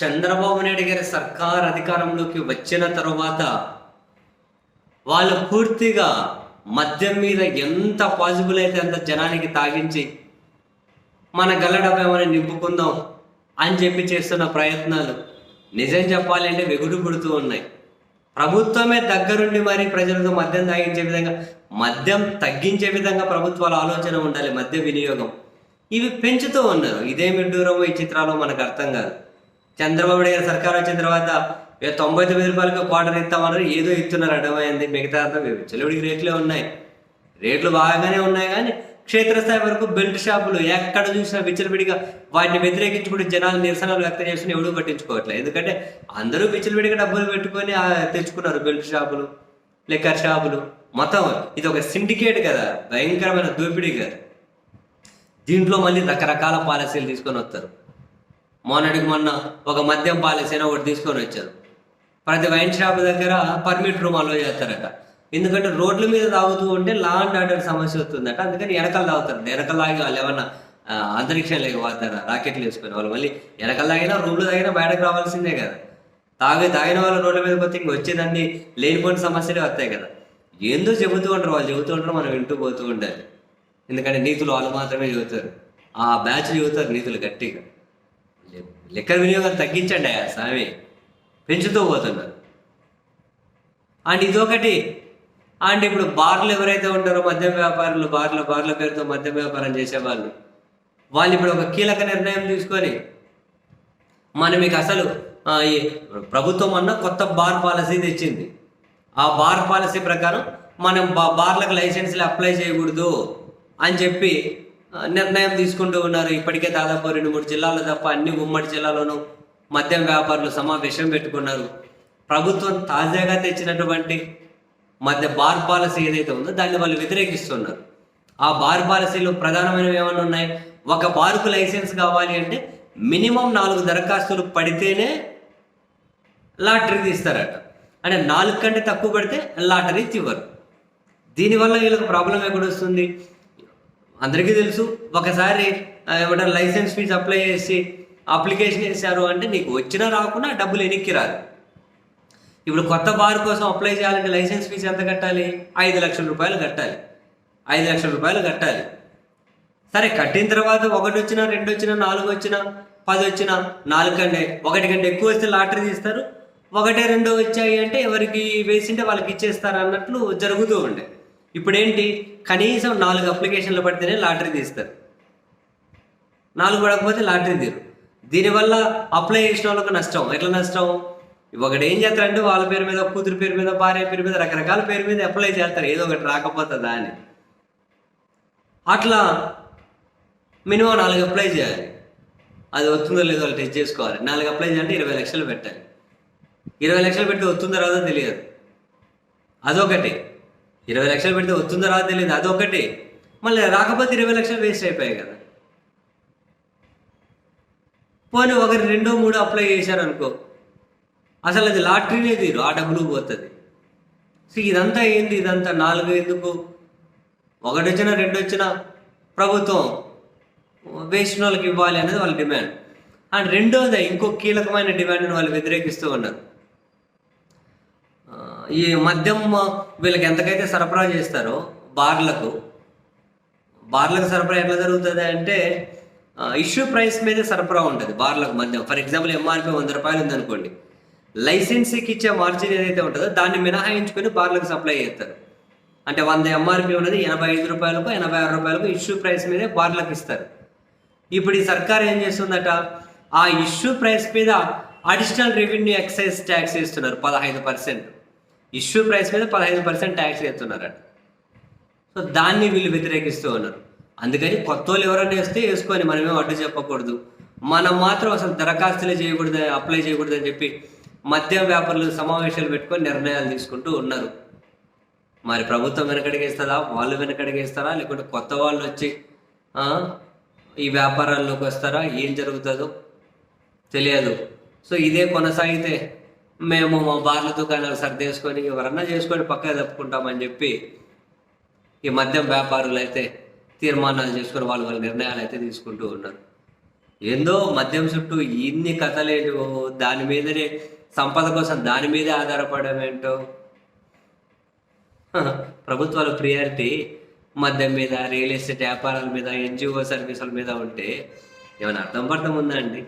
చంద్రబాబు నాయుడు గారి సర్కార్ అధికారంలోకి వచ్చిన తర్వాత వాళ్ళు పూర్తిగా మద్యం మీద ఎంత పాసిబుల్ అయితే అంత జనానికి తాగించి మన గల్లడబ్బేమని నింపుకుందాం అని చెప్పి చేస్తున్న ప్రయత్నాలు నిజం చెప్పాలంటే వెగుడు పుడుతూ ఉన్నాయి. ప్రభుత్వమే దగ్గరుండి మరి ప్రజలతో మద్యం తాగించే విధంగా, మద్యం తగ్గించే విధంగా ప్రభుత్వాల ఆలోచన ఉండాలి. మద్య వినియోగం ఇవి పెంచుతూ ఉన్నారు. ఇదేమి దూరమో ఈ చిత్రాలు మనకు అర్థం కాదు. చంద్రబాబు నాయుడు సర్కార్ వచ్చిన తర్వాత 99 రూపాయలకు క్వార్టర్ ఇస్తామన్నారు, ఏదో ఇస్తున్నారు అర్థమైంది. మిగతా అంతా చెలువుడికి రేట్లే ఉన్నాయి, రేట్లు బాగానే ఉన్నాయి. కానీ క్షేత్రస్థాయి వరకు బెల్ట్ షాపులు ఎక్కడ చూసినా విచ్చలవిడిగా వాటిని వ్యతిరేకించుకుంటూ జనాలు నిరసనలు వ్యక్తం చేస్తున్న ఎవడూ పట్టించుకోవట్లేదు. ఎందుకంటే అందరూ విచ్చలవిడిగా డబ్బులు పెట్టుకొని తెచ్చుకున్నారు. బెల్ట్ షాపులు, లిక్కర్ షాపులు, మొత్తం ఇది ఒక సిండికేట్ కదా, భయంకరమైన దోపిడీ కదా. దీంట్లో మళ్ళీ రకరకాల పాలసీలు తీసుకొని వస్తారు. మొన్న ఒక మద్యం పాలసీ అయినా ఒకటి తీసుకొని వచ్చారు. ప్రతి వైన్ షాప్ దగ్గర పర్మిట్ రూమ్ అలో చేస్తారట. ఎందుకంటే రోడ్ల మీద తాగుతూ ఉంటే లా అండ్ ఆర్డర్ సమస్య వస్తుందట. అందుకని వెనకలు తాగుతారు. వెనకలు తాగి వాళ్ళు ఏమన్నా అంతరిక్షంలోకి పోతారా, రాకెట్లు వేసుకునే వాళ్ళు. మళ్ళీ వెనకలు తాగినా రూమ్లు తాగినా బయటకు రావాల్సిందే కదా. తాగిన వాళ్ళు రోడ్ల మీద పోతే ఇంక వచ్చేదాన్ని లేనిపోయిన సమస్యలే వస్తాయి కదా. ఏందో చెబుతూ ఉంటారు వాళ్ళు, చెబుతూ ఉంటారు, మనం వింటూ పోతూ ఉండాలి. ఎందుకంటే నీతులు వాళ్ళు మాత్రమే చెబుతారు. ఆ బ్యాచ్ చెబుతారు నీతులు గట్టిగా. లిక్కర్ వినియోగం తగ్గించండి అయ్యా స్వామి, పెంచుతూ పోతున్నారు. అండ్ ఇదొకటి. అండ్ ఇప్పుడు బార్లు ఎవరైతే ఉంటారో మద్యం వ్యాపారులు, బార్ల పేరుతో మద్యం వ్యాపారం చేసేవాళ్ళు, వాళ్ళు ఇప్పుడు ఒక కీలక నిర్ణయం తీసుకొని మీకు అసలు ఈ ప్రభుత్వం అన్న కొత్త బార్ పాలసీ తెచ్చింది. ఆ బార్ పాలసీ ప్రకారం మనం బార్లకు లైసెన్స్లు అప్లై చేయకూడదు అని చెప్పి నిర్ణయం తీసుకుంటూ ఉన్నారు. ఇప్పటికే దాదాపు 2-3 జిల్లాలు తప్ప అన్ని ఉమ్మడి జిల్లాలోనూ మద్యం వ్యాపారులు సమావేశం పెట్టుకున్నారు. ప్రభుత్వం తాజాగా తెచ్చినటువంటి బార్ పాలసీ ఏదైతే ఉందో దాన్ని వాళ్ళు వ్యతిరేకిస్తున్నారు. ఆ బార్ పాలసీలో ప్రధానమైనవి ఏమన్నా ఉన్నాయి. ఒక బార్కు లైసెన్స్ కావాలి అంటే మినిమం 4 దరఖాస్తులు పడితేనే లాటరీ తీస్తారట. అంటే 4 కంటే తక్కువ పడితే లాటరీ ఇవ్వరు. దీనివల్ల వీళ్ళకి ప్రాబ్లం ఎక్కడ వస్తుంది అందరికీ తెలుసు. ఒకసారి ఏమంటారు లైసెన్స్ ఫీజు అప్లై చేసి అప్లికేషన్ వేశారు అంటే నీకు వచ్చినా రాకుండా డబ్బులు ఎనిక్కి రాదు. ఇప్పుడు కొత్త బార్ కోసం అప్లై చేయాలంటే లైసెన్స్ ఫీజు ఎంత కట్టాలి? 5 లక్షల రూపాయలు కట్టాలి. 5 లక్షల రూపాయలు కట్టాలి. సరే, కట్టిన తర్వాత 1 వచ్చినా 2 వచ్చినా 4 వచ్చినా 10 వచ్చినా 4 కంటే 1 కంటే ఎక్కువ వస్తే లాటరీ తీస్తారు. 1, 2 వచ్చాయి అంటే ఎవరికి వేసింటే వాళ్ళకి ఇచ్చేస్తారు అన్నట్లు జరుగుతూ ఉండే. ఇప్పుడేంటి, కనీసం 4 అప్లికేషన్లు పడితేనే లాటరీ తీస్తారు. 4 పడకపోతే లాటరీ తీరు. దీనివల్ల అప్లై చేసిన వాళ్ళకి నష్టం. ఎట్లా నష్టం? ఒకటి ఏం చేస్తారంటే వాళ్ళ పేరు మీద, కూతురు పేరు మీద, భార్య పేరు మీద, రకరకాల పేరు మీద అప్లై చేస్తారు, ఏదో ఒకటి రాకపోతుందా అని. అట్లా మినిమం 4 అప్లై చేయాలి. అది వస్తుందో లేదో వాళ్ళు టెస్ట్ చేసుకోవాలి. 4 అప్లై చేయాలంటే 20 లక్షలు పెట్టాలి. 20 లక్షలు పెడితే వస్తుందో రాదో తెలియదు, అదొకటి. 20 లక్షలు పెడితే వస్తుందో రాదో తెలియదు, అదొకటి. మళ్ళీ రాకపోతే 20 లక్షలు వేస్ట్ అయిపోయాయి కదా. పోనీ 1, 2, 3 అప్లై చేశారనుకో, అసలు అది లాటరీనే తీరు, ఆ డబ్బులు పోతుంది. సో ఇదంతా ఏంది? ఇదంతా 4 ఎందుకు? 1 వచ్చినా 2 వచ్చినా ప్రభుత్వం వేసిన వాళ్ళకి ఇవ్వాలి అనేది వాళ్ళ డిమాండ్. అండ్ రెండోది ఇంకో కీలకమైన డిమాండ్ని వాళ్ళు వ్యతిరేకిస్తూ ఉన్నారు. ఈ మద్యం వీళ్ళకి ఎంతకైతే సరఫరా చేస్తారో బార్లకు సరఫరా ఎట్లా జరుగుతుంది అంటే ఇష్యూ ప్రైస్ మీదే సరఫరా ఉంటుంది బార్లకు మద్యం. ఫర్ ఎగ్జాంపుల్ ఎంఆర్పి 100 రూపాయలు ఉందనుకోండి, లైసెన్స్కి ఇచ్చే మార్జిన్ ఏదైతే ఉంటుందో దాన్ని మినహాయించుకొని బార్లకు సప్లై చేస్తారు. అంటే 100 ఎంఆర్పి ఉన్నది 85 రూపాయలకు 86 రూపాయలకు ఇష్యూ ప్రైస్ మీదే బార్లకు ఇస్తారు. ఇప్పుడు ఈ సర్కార్ ఏం చేస్తుందట, ఆ ఇష్యూ ప్రైస్ మీద అడిషనల్ రెవెన్యూ ఎక్సైజ్ ట్యాక్స్ వేస్తున్నారు 15%. ఇష్యూ ప్రైస్ మీద 15% ట్యాక్స్ వేస్తున్నారట. సో దాన్ని వీళ్ళు వ్యతిరేకిస్తూ ఉన్నారు. అందుకని కొత్త వాళ్ళు ఎవరైనా వేస్తే వేసుకొని మనమేం అడ్డు చెప్పకూడదు. మనం మాత్రం అసలు దరఖాస్తులే చేయకూడదు, అప్లై చేయకూడదు అని చెప్పి మద్యం వ్యాపారులు సమావేశాలు పెట్టుకొని నిర్ణయాలు తీసుకుంటూ ఉన్నారు. మరి ప్రభుత్వం వెనకడిగేస్తుందా, వాళ్ళు వెనకడిగేస్తారా, లేకుంటే కొత్త వాళ్ళు వచ్చి ఈ వ్యాపారాల్లోకి వస్తారా, ఏం జరుగుతుందో తెలియదు. సో ఇదే కొనసాగితే మేము మా బార్ల దుకాణాలు సర్దేసుకొని ఎవరన్నా చేసుకొని పక్కగా తప్పుకుంటామని చెప్పి ఈ మద్యం వ్యాపారులు అయితే తీర్మానాలు చేసుకొని వాళ్ళ నిర్ణయాలు అయితే తీసుకుంటూ ఉన్నారు. ఏందో మద్యం చుట్టూ ఇన్ని కథలేంటో, దాని మీదనే సంపద కోసం దాని మీదే ఆధారపడడం ఏంటో. ప్రభుత్వాల ప్రియారిటీ మద్యం మీద, రియల్ ఎస్టేట్ వ్యాపారాల మీద, ఎన్జిఓ సర్వీసుల మీద ఉంటే ఏమైనా అర్థం పర్థం ఉందా అండి?